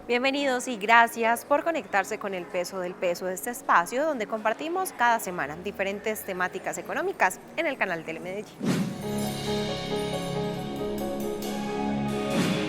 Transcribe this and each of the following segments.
Bienvenidos y gracias por conectarse con el peso del peso, este espacio donde compartimos cada semana diferentes temáticas económicas en el canal Telemedellín.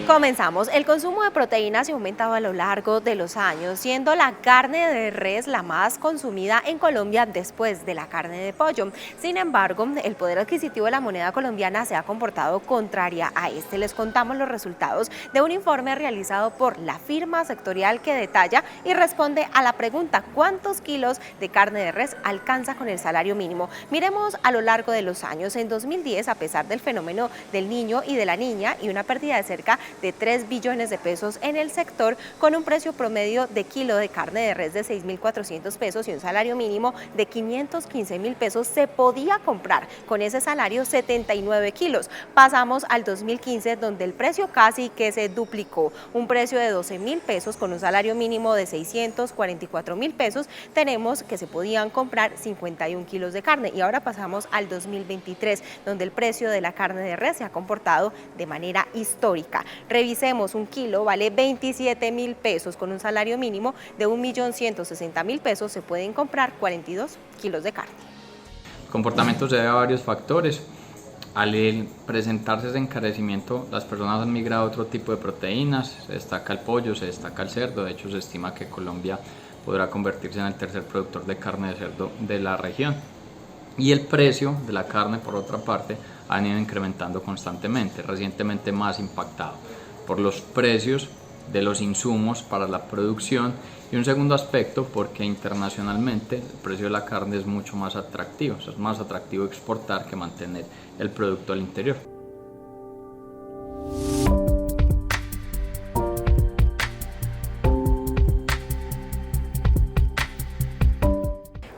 Comenzamos. El consumo de proteínas se ha aumentado a lo largo de los años, siendo la carne de res la más consumida en Colombia después de la carne de pollo. Sin embargo, el poder adquisitivo de la moneda colombiana se ha comportado contraria a este. Les contamos los resultados de un informe realizado por la firma sectorial que detalla y responde a la pregunta: ¿cuántos kilos de carne de res alcanza con el salario mínimo? Miremos a lo largo de los años. En 2010, a pesar del fenómeno del niño y de la niña y una pérdida de cerca de 3 billones de pesos en el sector, con un precio promedio de kilo de carne de res de 6.400 pesos y un salario mínimo de 515.000 pesos, se podía comprar con ese salario 79 kilos. Pasamos al 2015, donde el precio casi que se duplicó, un precio de 12.000 pesos con un salario mínimo de 644.000 pesos, tenemos que se podían comprar 51 kilos de carne. Y ahora pasamos al 2023, donde el precio de la carne de res se ha comportado de manera histórica. Revisemos, un kilo vale 27.000 pesos, con un salario mínimo de 1.160.000 pesos se pueden comprar 42 kilos de carne. El comportamiento se debe a varios factores. Al presentarse ese encarecimiento, las personas han migrado a otro tipo de proteínas, se destaca el pollo, se destaca el cerdo. De hecho, se estima que Colombia podrá convertirse en el tercer productor de carne de cerdo de la región. Y el precio de la carne, por otra parte, han ido incrementando constantemente, recientemente más impactado por los precios de los insumos para la producción, y un segundo aspecto porque internacionalmente el precio de la carne es mucho más atractivo, o sea, es más atractivo exportar que mantener el producto al interior.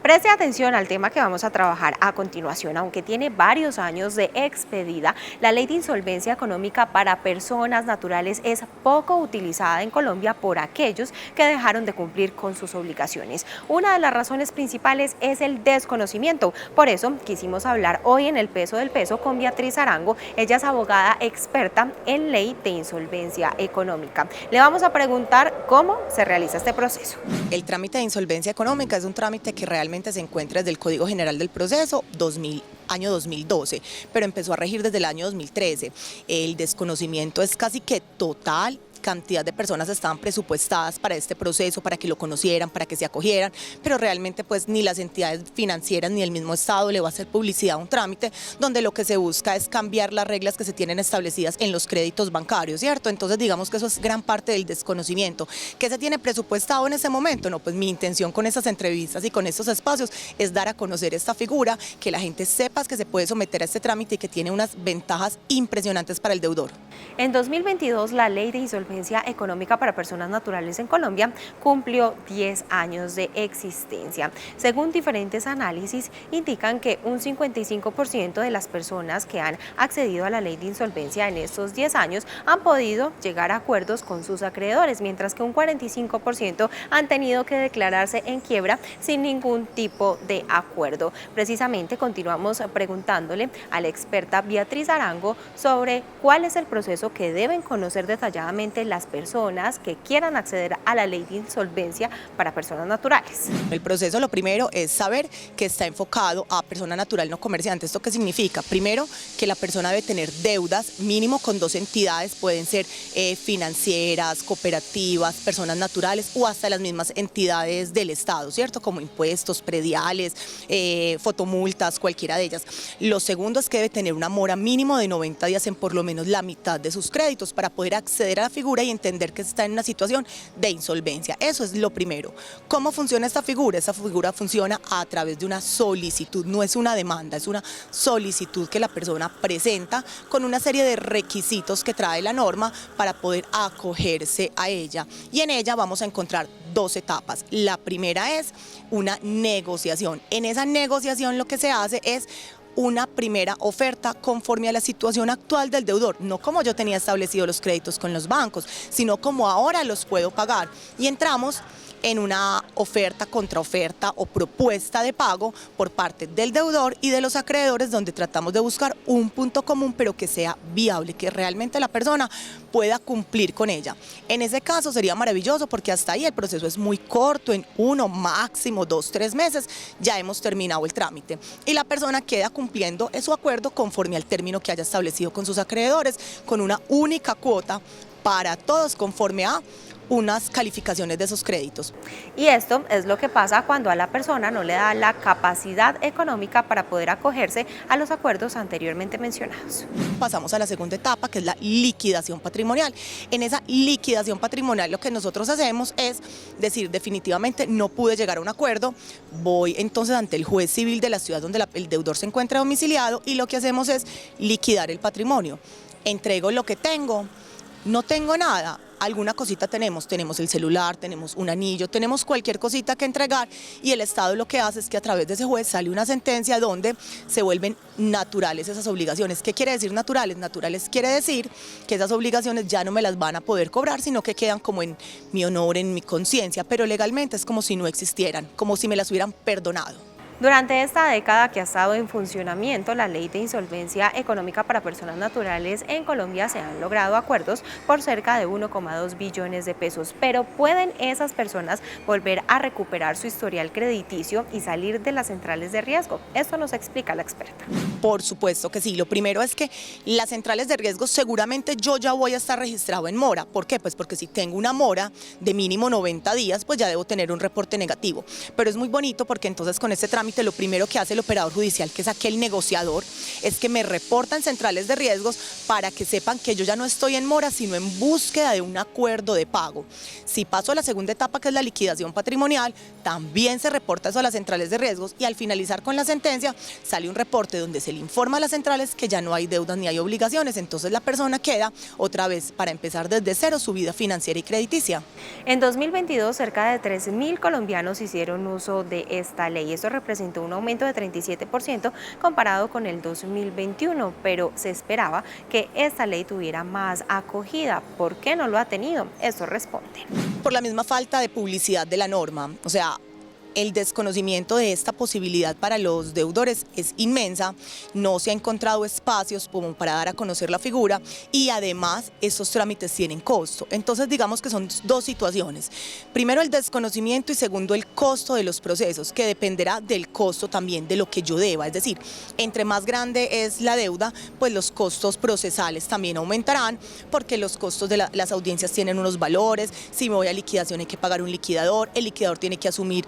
Preste atención al tema que vamos a trabajar a continuación. Aunque tiene varios años de expedida, la ley de insolvencia económica para personas naturales es poco utilizada en Colombia por aquellos que dejaron de cumplir con sus obligaciones. Una de las razones principales es el desconocimiento. Por eso quisimos hablar hoy en El Peso del Peso con Beatriz Arango. Ella es abogada experta en ley de insolvencia económica. Le vamos a preguntar cómo se realiza este proceso. El trámite de insolvencia económica es un trámite que realmente se encuentra desde el Código General del Proceso año 2012, pero empezó a regir desde el año 2013. El desconocimiento es casi que total. Cantidad de personas estaban presupuestadas para este proceso, para que lo conocieran, para que se acogieran, pero realmente pues ni las entidades financieras ni el mismo Estado le va a hacer publicidad a un trámite donde lo que se busca es cambiar las reglas que se tienen establecidas en los créditos bancarios, ¿cierto? Entonces digamos que eso es gran parte del desconocimiento. ¿Qué se tiene presupuestado en ese momento? No, pues mi intención con estas entrevistas y con estos espacios es dar a conocer esta figura, que la gente sepa que se puede someter a este trámite y que tiene unas ventajas impresionantes para el deudor. En 2022, la ley de insolvencia económica para personas naturales en Colombia cumplió 10 años de existencia. Según diferentes análisis, indican que un 55% de las personas que han accedido a la ley de insolvencia en estos 10 años han podido llegar a acuerdos con sus acreedores, mientras que un 45% han tenido que declararse en quiebra sin ningún tipo de acuerdo. Precisamente continuamos preguntándole a la experta Beatriz Arango sobre cuál es el proceso que deben conocer detalladamente las personas que quieran acceder a la ley de insolvencia para personas naturales. El proceso, lo primero es saber que está enfocado a persona natural no comerciante. ¿Esto qué significa? Primero, que la persona debe tener deudas mínimo con 2 entidades, pueden ser financieras, cooperativas, personas naturales o hasta las mismas entidades del Estado, ¿cierto? Como impuestos, prediales, fotomultas, cualquiera de ellas. Lo segundo es que debe tener una mora mínimo de 90 días en por lo menos la mitad de sus créditos para poder acceder a la figura y entender que está en una situación de insolvencia. Eso es lo primero. ¿Cómo funciona esta figura? Esta figura funciona a través de una solicitud, no es una demanda, es una solicitud que la persona presenta con una serie de requisitos que trae la norma para poder acogerse a ella. Y en ella vamos a encontrar 2 etapas. La primera es una negociación. En esa negociación lo que se hace es una primera oferta conforme a la situación actual del deudor, no como yo tenía establecido los créditos con los bancos, sino como ahora los puedo pagar. Y entramos en una oferta, contraoferta o propuesta de pago por parte del deudor y de los acreedores, donde tratamos de buscar un punto común, pero que sea viable, que realmente la persona pueda cumplir con ella. En ese caso sería maravilloso, porque hasta ahí el proceso es muy corto, en 1, máximo 2, 3 meses ya hemos terminado el trámite y la persona queda cumpliendo su acuerdo conforme al término que haya establecido con sus acreedores, con una única cuota para todos conforme a unas calificaciones de esos créditos. Y esto es lo que pasa cuando a la persona no le da la capacidad económica para poder acogerse a los acuerdos anteriormente mencionados. Pasamos a la segunda etapa, que es la liquidación patrimonial. En esa liquidación patrimonial lo que nosotros hacemos es decir, definitivamente no pude llegar a un acuerdo, voy entonces ante el juez civil de la ciudad donde el deudor se encuentra domiciliado, y lo que hacemos es liquidar el patrimonio. Entrego lo que tengo, no tengo nada, alguna cosita tenemos el celular, tenemos un anillo, tenemos cualquier cosita que entregar, y el Estado lo que hace es que a través de ese juez sale una sentencia donde se vuelven naturales esas obligaciones. ¿Qué quiere decir naturales? Naturales quiere decir que esas obligaciones ya no me las van a poder cobrar, sino que quedan como en mi honor, en mi conciencia, pero legalmente es como si no existieran, como si me las hubieran perdonado. Durante esta década que ha estado en funcionamiento la ley de insolvencia económica para personas naturales en Colombia, se han logrado acuerdos por cerca de 1,2 billones de pesos, pero ¿pueden esas personas volver a recuperar su historial crediticio y salir de las centrales de riesgo? Esto nos explica la experta. Por supuesto que sí. Lo primero es que las centrales de riesgo, seguramente yo ya voy a estar registrado en mora. ¿Por qué? Pues porque si tengo una mora de mínimo 90 días, pues ya debo tener un reporte negativo. Pero es muy bonito porque entonces con este trámite lo primero que hace el operador judicial, que es aquel negociador, es que me reporta en centrales de riesgos para que sepan que yo ya no estoy en mora, sino en búsqueda de un acuerdo de pago. Si paso a la segunda etapa, que es la liquidación patrimonial, también se reporta eso a las centrales de riesgos, y al finalizar con la sentencia sale un reporte donde se le informa a las centrales que ya no hay deudas ni hay obligaciones. Entonces la persona queda otra vez para empezar desde cero su vida financiera y crediticia. En 2022, cerca de 3.000 colombianos hicieron uso de esta ley. Esto representó un aumento de 37% comparado con el 2021, pero se esperaba que esta ley tuviera más acogida. ¿Por qué no lo ha tenido? Esto responde. Por la misma falta de publicidad de la norma, o sea, el desconocimiento de esta posibilidad para los deudores es inmensa, no se ha encontrado espacios como para dar a conocer la figura, y además estos trámites tienen costo. Entonces digamos que son dos situaciones: primero el desconocimiento y segundo el costo de los procesos, que dependerá del costo también de lo que yo deba. Es decir, entre más grande es la deuda, pues los costos procesales también aumentarán, porque los costos de las audiencias tienen unos valores. Si me voy a liquidación hay que pagar un liquidador, el liquidador tiene que asumir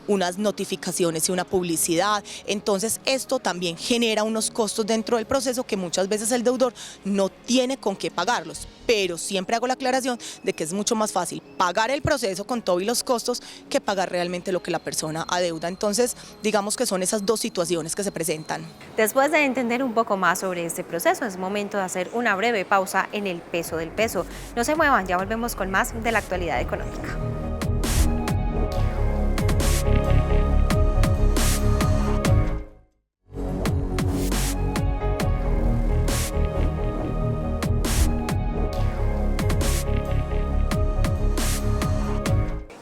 unas notificaciones y una publicidad. Entonces esto también genera unos costos dentro del proceso que muchas veces el deudor no tiene con qué pagarlos, pero siempre hago la aclaración de que es mucho más fácil pagar el proceso con todo y los costos que pagar realmente lo que la persona adeuda. Entonces digamos que son esas dos situaciones que se presentan. Después de entender un poco más sobre este proceso, es momento de hacer una breve pausa en el peso del peso. No se muevan, ya volvemos con más de la actualidad económica.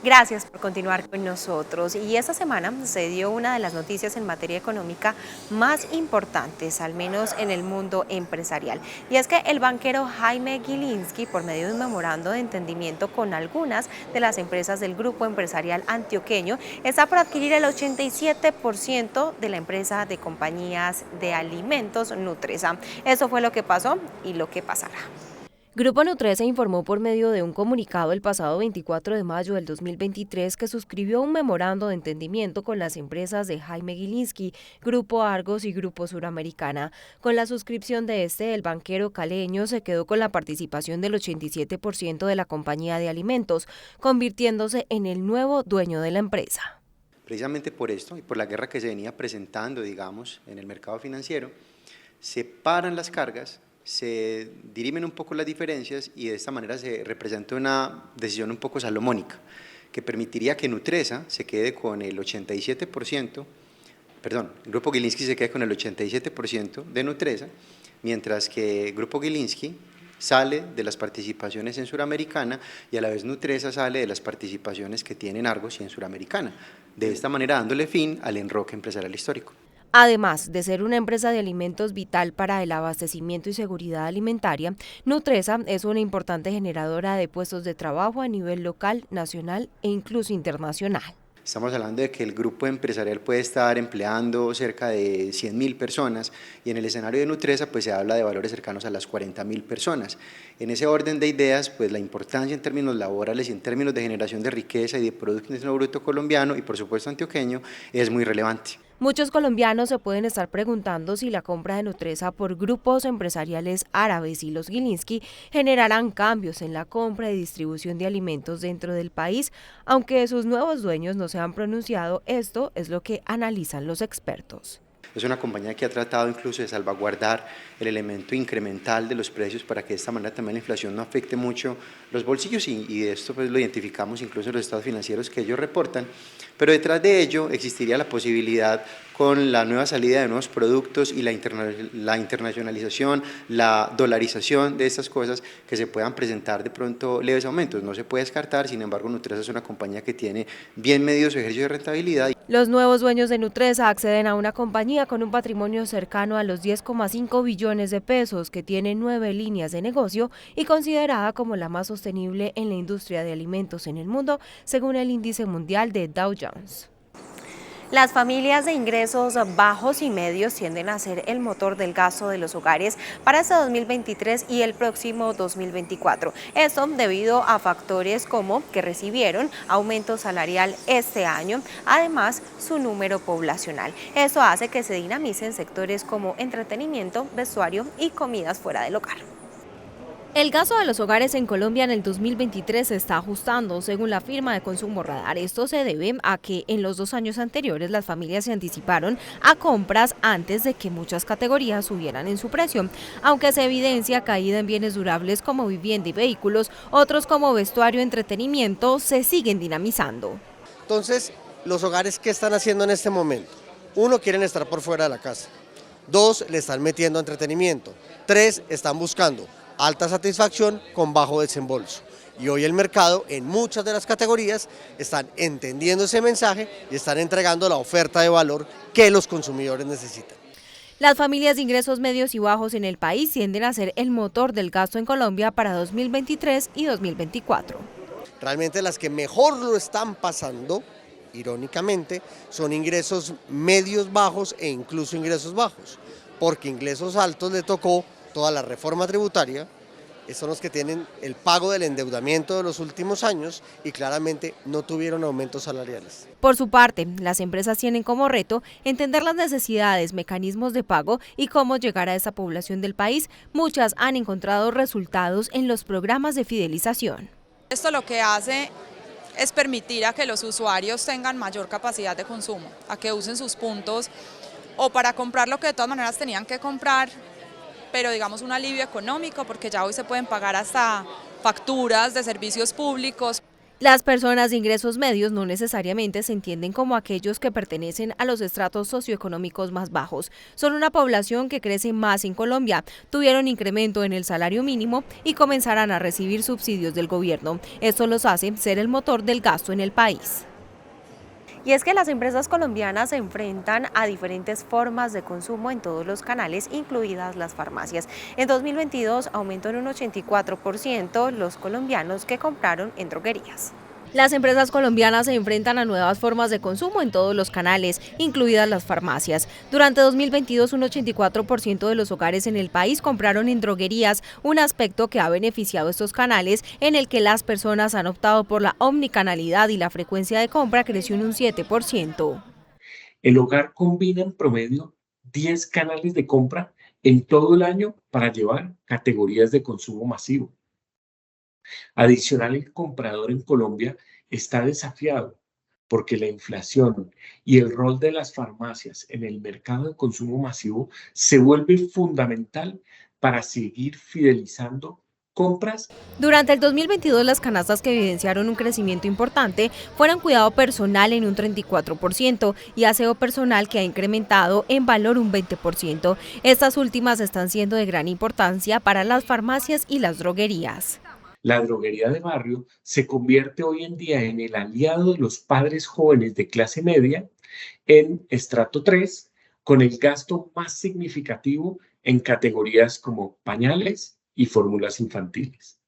Gracias por continuar con nosotros. Y esta semana se dio una de las noticias en materia económica más importantes, al menos en el mundo empresarial. Y es que el banquero Jaime Gilinski, por medio de un memorando de entendimiento con algunas de las empresas del grupo empresarial antioqueño, está por adquirir el 87% de la empresa de compañías de alimentos Nutresa. Eso fue lo que pasó y lo que pasará. Grupo Nutresa informó por medio de un comunicado el pasado 24 de mayo del 2023 que suscribió un memorando de entendimiento con las empresas de Jaime Gilinski, Grupo Argos y Grupo Suramericana. Con la suscripción de el banquero caleño se quedó con la participación del 87% de la compañía de alimentos, convirtiéndose en el nuevo dueño de la empresa. Precisamente por esto y por la guerra que se venía presentando, digamos, en el mercado financiero, se paran las cargas, se dirimen un poco las diferencias y de esta manera se representa una decisión un poco salomónica que permitiría que Nutresa se quede con el 87%, perdón, el Grupo Gilinski se quede con el 87% de Nutresa, mientras que Grupo Gilinski sale de las participaciones en Suramericana y a la vez Nutresa sale de las participaciones que tienen Argos y en Suramericana, de esta manera dándole fin al enroque empresarial histórico. Además de ser una empresa de alimentos vital para el abastecimiento y seguridad alimentaria, Nutresa es una importante generadora de puestos de trabajo a nivel local, nacional e incluso internacional. Estamos hablando de que el grupo empresarial puede estar empleando cerca de 100.000 personas y en el escenario de Nutresa pues se habla de valores cercanos a las 40.000 personas. En ese orden de ideas pues la importancia en términos laborales y en términos de generación de riqueza y de Producto Interno Bruto colombiano y por supuesto antioqueño es muy relevante. Muchos colombianos se pueden estar preguntando si la compra de Nutresa por grupos empresariales árabes y los Gilinski generarán cambios en la compra y distribución de alimentos dentro del país, aunque sus nuevos dueños no se han pronunciado. Esto es lo que analizan los expertos. Es una compañía que ha tratado incluso de salvaguardar el elemento incremental de los precios para que de esta manera también la inflación no afecte mucho los bolsillos y de esto pues lo identificamos incluso en los estados financieros que ellos reportan, pero detrás de ello existiría la posibilidad con la nueva salida de nuevos productos y la internacionalización, la dolarización de estas cosas que se puedan presentar de pronto leves aumentos. No se puede descartar, sin embargo Nutresa es una compañía que tiene bien medido su ejercicio de rentabilidad. Los nuevos dueños de Nutresa acceden a una compañía con un patrimonio cercano a los 10,5 billones de pesos, que tiene 9 líneas de negocio y considerada como la más sostenible en la industria de alimentos en el mundo, según el índice mundial de Dow Jones. Las familias de ingresos bajos y medios tienden a ser el motor del gasto de los hogares para este 2023 y el próximo 2024. Esto debido a factores como que recibieron aumento salarial este año, además su número poblacional. Esto hace que se dinamicen sectores como entretenimiento, vestuario y comidas fuera del hogar. El gasto de los hogares en Colombia en el 2023 se está ajustando, según la firma de Consumo Radar. Esto se debe a que en los 2 años anteriores las familias se anticiparon a compras antes de que muchas categorías subieran en su precio. Aunque se evidencia caída en bienes durables como vivienda y vehículos, otros como vestuario y entretenimiento se siguen dinamizando. Entonces, los hogares, ¿qué están haciendo en este momento? 1, quieren estar por fuera de la casa. 2, le están metiendo entretenimiento. 3, están buscando alta satisfacción con bajo desembolso. Y hoy el mercado, en muchas de las categorías, están entendiendo ese mensaje y están entregando la oferta de valor que los consumidores necesitan. Las familias de ingresos medios y bajos en el país tienden a ser el motor del gasto en Colombia para 2023 y 2024. Realmente las que mejor lo están pasando, irónicamente, son ingresos medios bajos e incluso ingresos bajos, porque ingresos altos le tocó toda la reforma tributaria, son los que tienen el pago del endeudamiento de los últimos años y claramente no tuvieron aumentos salariales. Por su parte, las empresas tienen como reto entender las necesidades, mecanismos de pago y cómo llegar a esa población del país. Muchas han encontrado resultados en los programas de fidelización. Esto lo que hace es permitir a que los usuarios tengan mayor capacidad de consumo, a que usen sus puntos o para comprar lo que de todas maneras tenían que comprar, pero digamos un alivio económico, porque ya hoy se pueden pagar hasta facturas de servicios públicos. Las personas de ingresos medios no necesariamente se entienden como aquellos que pertenecen a los estratos socioeconómicos más bajos. Son una población que crece más en Colombia, tuvieron incremento en el salario mínimo y comenzarán a recibir subsidios del gobierno. Esto los hace ser el motor del gasto en el país. Y es que las empresas colombianas se enfrentan a diferentes formas de consumo en todos los canales, incluidas las farmacias. En 2022 aumentó en un 84% los colombianos que compraron en droguerías. Las empresas colombianas se enfrentan a nuevas formas de consumo en todos los canales, incluidas las farmacias. Durante 2022, un 84% de los hogares en el país compraron en droguerías, un aspecto que ha beneficiado estos canales, en el que las personas han optado por la omnicanalidad y la frecuencia de compra creció en un 7%. El hogar combina en promedio 10 canales de compra en todo el año para llevar categorías de consumo masivo. Adicional, el comprador en Colombia está desafiado porque la inflación y el rol de las farmacias en el mercado de consumo masivo se vuelve fundamental para seguir fidelizando compras. Durante el 2022, las canastas que evidenciaron un crecimiento importante fueron cuidado personal en un 34% y aseo personal, que ha incrementado en valor un 20%. Estas últimas están siendo de gran importancia para las farmacias y las droguerías. La droguería de barrio se convierte hoy en día en el aliado de los padres jóvenes de clase media en estrato 3, con el gasto más significativo en categorías como pañales y fórmulas infantiles.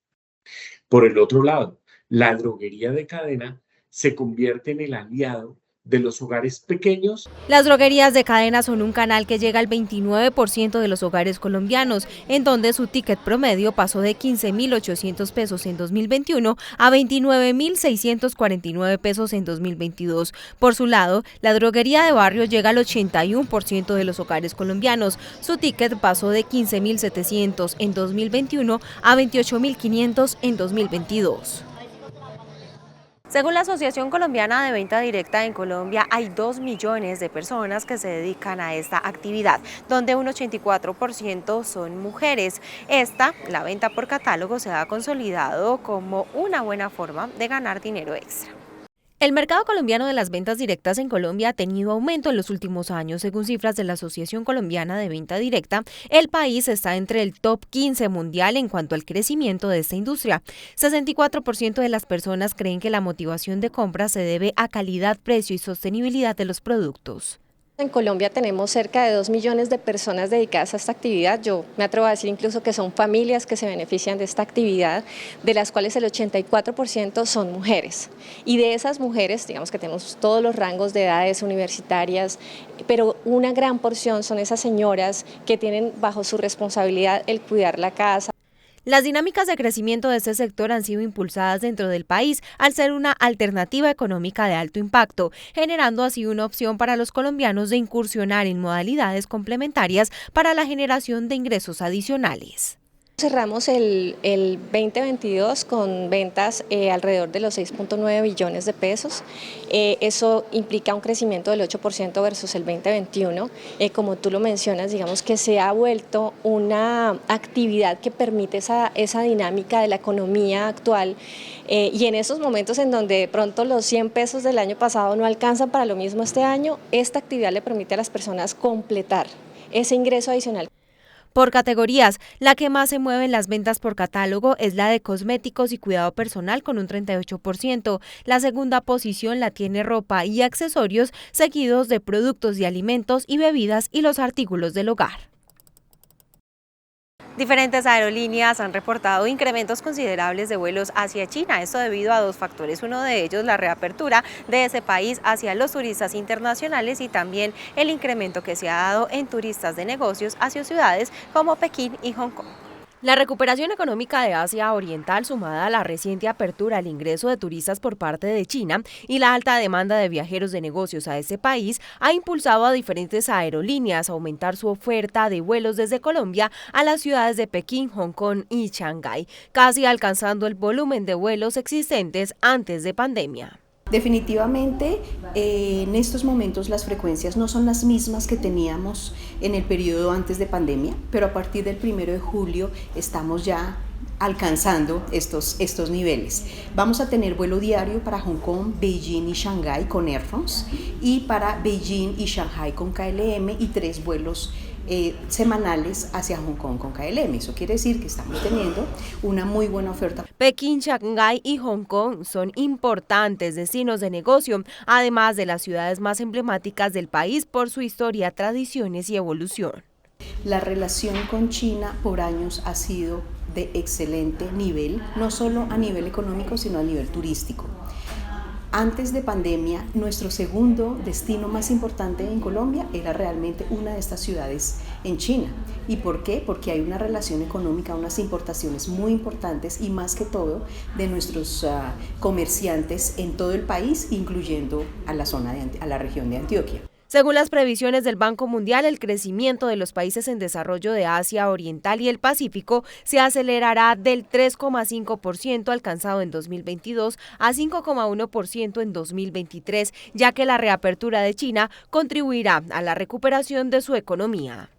Por el otro lado, la droguería de cadena se convierte en el aliado de los hogares pequeños. Las droguerías de cadena son un canal que llega al 29% de los hogares colombianos, en donde su ticket promedio pasó de 15.800 pesos en 2021 a 29.649 pesos en 2022. Por su lado, la droguería de barrio llega al 81% de los hogares colombianos. Su ticket pasó de 15.700 en 2021 a 28.500 en 2022. Según la Asociación Colombiana de Venta Directa, en Colombia hay 2 millones de personas que se dedican a esta actividad, donde un 84% son mujeres. La venta por catálogo, se ha consolidado como una buena forma de ganar dinero extra. El mercado colombiano de las ventas directas en Colombia ha tenido aumento en los últimos años. Según cifras de la Asociación Colombiana de Venta Directa, el país está entre el top 15 mundial en cuanto al crecimiento de esta industria. 64% de las personas creen que la motivación de compra se debe a calidad, precio y sostenibilidad de los productos. En Colombia tenemos cerca de 2 millones de personas dedicadas a esta actividad. Yo me atrevo a decir incluso que son familias que se benefician de esta actividad, de las cuales el 84% son mujeres. Y de esas mujeres, digamos que tenemos todos los rangos de edades universitarias, pero una gran porción son esas señoras que tienen bajo su responsabilidad el cuidar la casa. Las dinámicas de crecimiento de este sector han sido impulsadas dentro del país al ser una alternativa económica de alto impacto, generando así una opción para los colombianos de incursionar en modalidades complementarias para la generación de ingresos adicionales. Cerramos el 2022 con ventas alrededor de los 6.9 billones de pesos. Eso implica un crecimiento del 8% versus el 2021. Como tú lo mencionas, digamos que se ha vuelto una actividad que permite esa dinámica de la economía actual. Y en esos momentos en donde de pronto los 100 pesos del año pasado no alcanzan para lo mismo este año, esta actividad le permite a las personas completar ese ingreso adicional. Por categorías, la que más se mueve en las ventas por catálogo es la de cosméticos y cuidado personal, con un 38%. La segunda posición la tiene ropa y accesorios, seguidos de productos de alimentos y bebidas y los artículos del hogar. Diferentes aerolíneas han reportado incrementos considerables de vuelos hacia China, esto debido a 2 factores. Uno de ellos, la reapertura de ese país hacia los turistas internacionales, y también el incremento que se ha dado en turistas de negocios hacia ciudades como Pekín y Hong Kong. La recuperación económica de Asia Oriental, sumada a la reciente apertura al ingreso de turistas por parte de China y la alta demanda de viajeros de negocios a ese país, ha impulsado a diferentes aerolíneas a aumentar su oferta de vuelos desde Colombia a las ciudades de Pekín, Hong Kong y Shanghái, casi alcanzando el volumen de vuelos existentes antes de pandemia. Definitivamente, en estos momentos las frecuencias no son las mismas que teníamos en el periodo antes de pandemia, pero a partir del 1 de julio estamos ya alcanzando estos niveles. Vamos a tener vuelo diario para Hong Kong, Beijing y Shanghái con Air France, y para Beijing y Shanghái con KLM, y 3 vuelos semanales hacia Hong Kong con KLM. Eso quiere decir que estamos teniendo una muy buena oferta. Pekín, Shanghái y Hong Kong son importantes destinos de negocio, además de las ciudades más emblemáticas del país por su historia, tradiciones y evolución. La relación con China por años ha sido de excelente nivel, no solo a nivel económico, sino a nivel turístico. Antes de pandemia, nuestro segundo destino más importante en Colombia era realmente una de estas ciudades en China. ¿Y por qué? Porque hay una relación económica, unas importaciones muy importantes, y más que todo de nuestros comerciantes en todo el país, incluyendo a la región de Antioquia. Según las previsiones del Banco Mundial, el crecimiento de los países en desarrollo de Asia Oriental y el Pacífico se acelerará del 3,5% alcanzado en 2022 a 5,1% en 2023, ya que la reapertura de China contribuirá a la recuperación de su economía.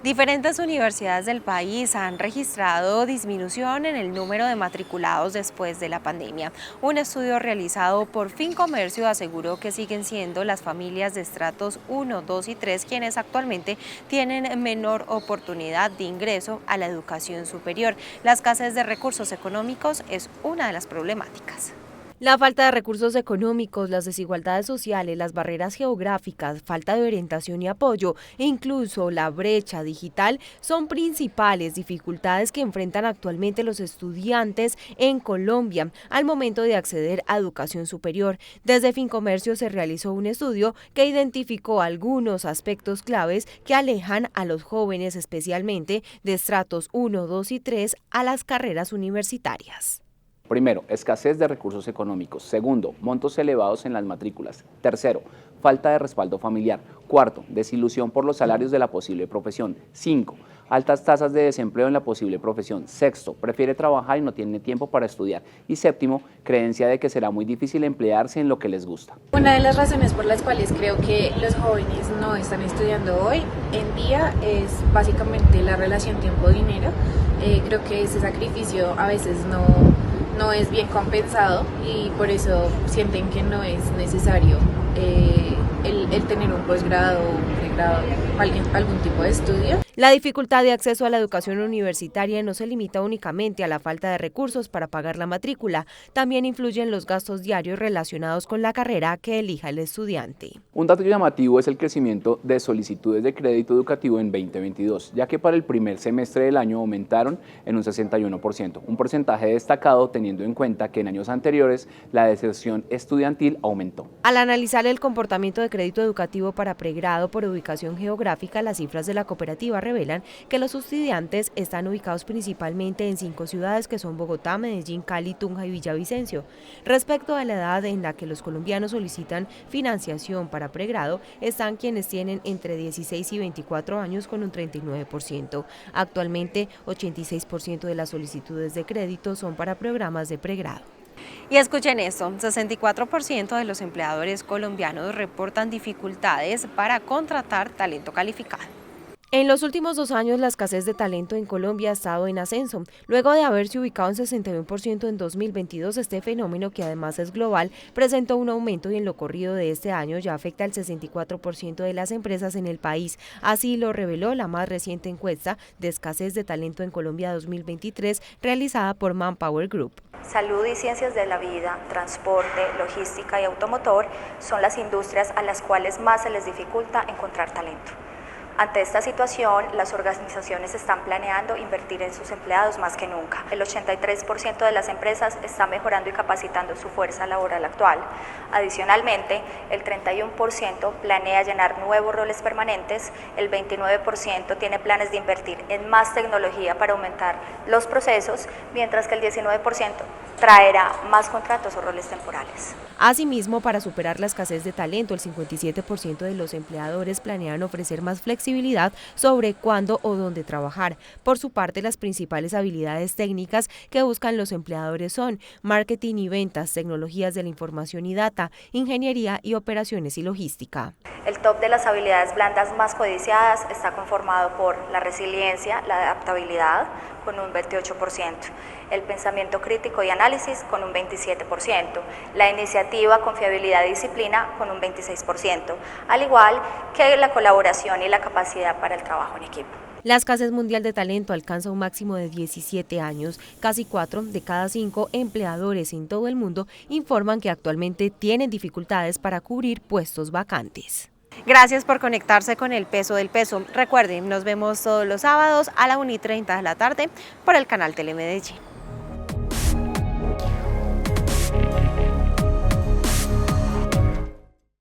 Diferentes universidades del país han registrado disminución en el número de matriculados después de la pandemia. Un estudio realizado por Fincomercio aseguró que siguen siendo las familias de estratos 1, 2 y 3 quienes actualmente tienen menor oportunidad de ingreso a la educación superior. La escasez de recursos económicos es una de las problemáticas. La falta de recursos económicos, las desigualdades sociales, las barreras geográficas, falta de orientación y apoyo e incluso la brecha digital son principales dificultades que enfrentan actualmente los estudiantes en Colombia al momento de acceder a educación superior. Desde Fincomercio se realizó un estudio que identificó algunos aspectos claves que alejan a los jóvenes, especialmente de estratos 1, 2 y 3, a las carreras universitarias. Primero, escasez de recursos económicos. Segundo, montos elevados en las matrículas. Tercero, falta de respaldo familiar. Cuarto, desilusión por los salarios de la posible profesión. 5, altas tasas de desempleo en la posible profesión. Sexto, prefiere trabajar y no tiene tiempo para estudiar. Y séptimo, creencia de que será muy difícil emplearse en lo que les gusta. Una de las razones por las cuales creo que los jóvenes no están estudiando hoy en día es básicamente la relación tiempo-dinero. Creo que ese sacrificio a veces no es bien compensado y por eso sienten que no es necesario el tener un posgrado o un pregrado, algún tipo de estudio. La dificultad de acceso a la educación universitaria no se limita únicamente a la falta de recursos para pagar la matrícula, también influyen los gastos diarios relacionados con la carrera que elija el estudiante. Un dato llamativo es el crecimiento de solicitudes de crédito educativo en 2022, ya que para el primer semestre del año aumentaron en un 61%, un porcentaje destacado teniendo en cuenta que en años anteriores la deserción estudiantil aumentó. Al analizar el comportamiento de crédito educativo para pregrado por ubicación geográfica, las cifras de la cooperativa revelan que los estudiantes están ubicados principalmente en 5 ciudades que son Bogotá, Medellín, Cali, Tunja y Villavicencio. Respecto a la edad en la que los colombianos solicitan financiación para pregrado, están quienes tienen entre 16 y 24 años con un 39%. Actualmente, 86% de las solicitudes de crédito son para programas de pregrado. Y escuchen esto, 64% de los empleadores colombianos reportan dificultades para contratar talento calificado. En los últimos 2 años, la escasez de talento en Colombia ha estado en ascenso. Luego de haberse ubicado en 61% en 2022, este fenómeno, que además es global, presentó un aumento y en lo corrido de este año ya afecta al 64% de las empresas en el país. Así lo reveló la más reciente encuesta de escasez de talento en Colombia 2023, realizada por Manpower Group. Salud y ciencias de la vida, transporte, logística y automotor son las industrias a las cuales más se les dificulta encontrar talento. Ante esta situación, las organizaciones están planeando invertir en sus empleados más que nunca. El 83% de las empresas está mejorando y capacitando su fuerza laboral actual. Adicionalmente, el 31% planea llenar nuevos roles permanentes, el 29% tiene planes de invertir en más tecnología para aumentar los procesos, mientras que el 19% traerá más contratos o roles temporales. Asimismo, para superar la escasez de talento, el 57% de los empleadores planean ofrecer más flexibilidad sobre cuándo o dónde trabajar. Por su parte, las principales habilidades técnicas que buscan los empleadores son marketing y ventas, tecnologías de la información y data, ingeniería y operaciones y logística. El top de las habilidades blandas más codiciadas está conformado por la resiliencia, la adaptabilidad, con un 28%, el pensamiento crítico y análisis con un 27%, la iniciativa, confiabilidad y disciplina con un 26%, al igual que la colaboración y la capacidad para el trabajo en equipo. La escasez mundial de talento alcanza un máximo de 17 años. Casi 4 de cada 5 empleadores en todo el mundo informan que actualmente tienen dificultades para cubrir puestos vacantes. Gracias por conectarse con El Peso del Peso. Recuerden, nos vemos todos los sábados a la 1:30 de la tarde por el canal Telemedellín.